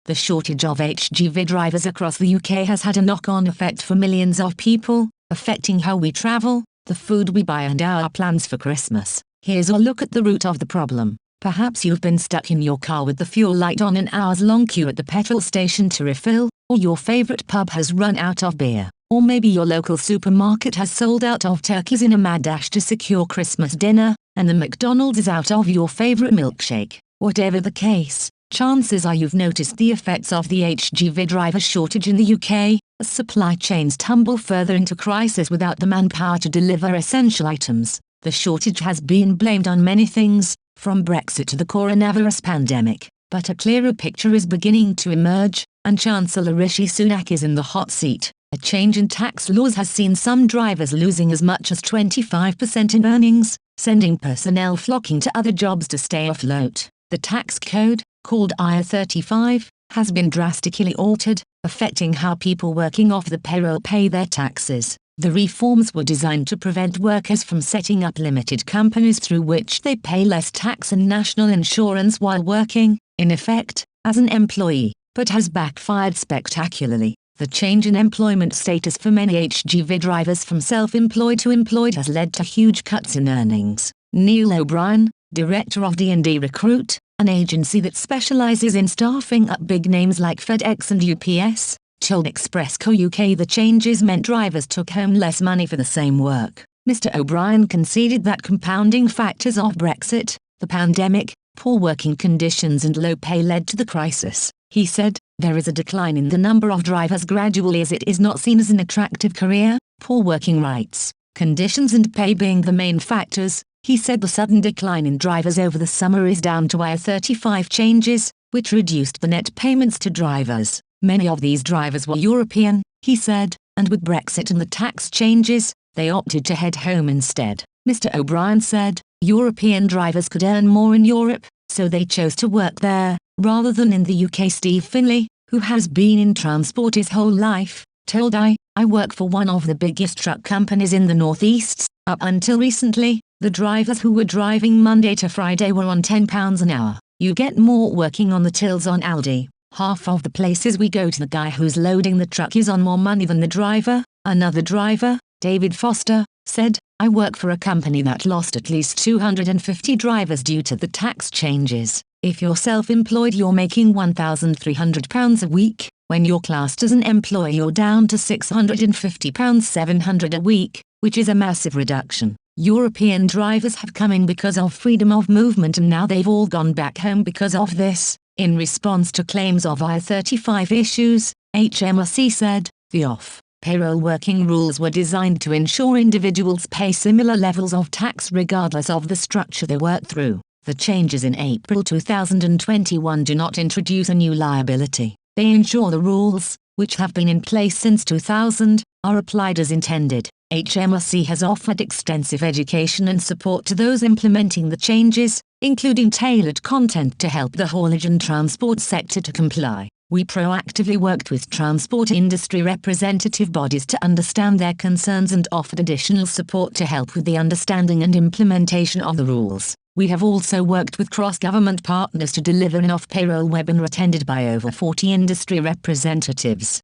The shortage of HGV drivers across the UK has had a knock-on effect for millions of people, affecting how we travel, the food we buy and our plans for Christmas. Here's a look at the root of the problem. Perhaps you've been stuck in your car with the fuel light on an hours-long queue at the petrol station to refill, or your favourite pub has run out of beer, or maybe your local supermarket has sold out of turkeys in a mad dash to secure Christmas dinner, and the McDonald's is out of your favourite milkshake. Whatever the case, chances are you've noticed the effects of the HGV driver shortage in the UK, as supply chains tumble further into crisis without the manpower to deliver essential items. The shortage has been blamed on many things, from Brexit to the coronavirus pandemic, but a clearer picture is beginning to emerge, and Chancellor Rishi Sunak is in the hot seat. A change in tax laws has seen some drivers losing as much as 25% in earnings, sending personnel flocking to other jobs to stay afloat. The tax code, called IR35, has been drastically altered, affecting how people working off the payroll pay their taxes. The reforms were designed to prevent workers from setting up limited companies through which they pay less tax and national insurance while working, in effect, as an employee, but has backfired spectacularly. The change in employment status for many HGV drivers from self-employed to employed has led to huge cuts in earnings. Neil O'Brien, director of D&D Recruit, an agency that specializes in staffing up big names like FedEx and UPS, told Express Co UK the changes meant drivers took home less money for the same work. Mr. O'Brien conceded that compounding factors of Brexit, the pandemic, poor working conditions and low pay led to the crisis. He said, "There is a decline in the number of drivers gradually as it is not seen as an attractive career, poor working rights, conditions and pay being the main factors." He said the sudden decline in drivers over the summer is down to IR35 changes, which reduced the net payments to drivers. Many of these drivers were European, he said, and with Brexit and the tax changes, they opted to head home instead. Mr. O'Brien said, European drivers could earn more in Europe, so they chose to work there, rather than in the UK. Steve Finlay, who has been in transport his whole life, told I work for one of the biggest truck companies in the Northeast. Up until recently, the drivers who were driving Monday to Friday were on £10 an hour. You get more working on the tills on Aldi. Half of the places we go to, the guy who's loading the truck is on more money than the driver." Another driver, David Foster, said, "I work for a company that lost at least 250 drivers due to the tax changes. If you're self-employed you're making £1,300 a week. When you're classed as an employee you're down to £650, £700 a week, which is a massive reduction. European drivers have come in because of freedom of movement and now they've all gone back home because of this." In response to claims of IR35 issues, HMRC said, "The off-payroll working rules were designed to ensure individuals pay similar levels of tax regardless of the structure they work through. The changes in April 2021 do not introduce a new liability. They ensure the rules, which have been in place since 2000, are applied as intended." HMRC has offered extensive education and support to those implementing the changes, including tailored content to help the haulage and transport sector to comply. We proactively worked with transport industry representative bodies to understand their concerns and offered additional support to help with the understanding and implementation of the rules. We have also worked with cross-government partners to deliver an off-payroll webinar attended by over 40 industry representatives.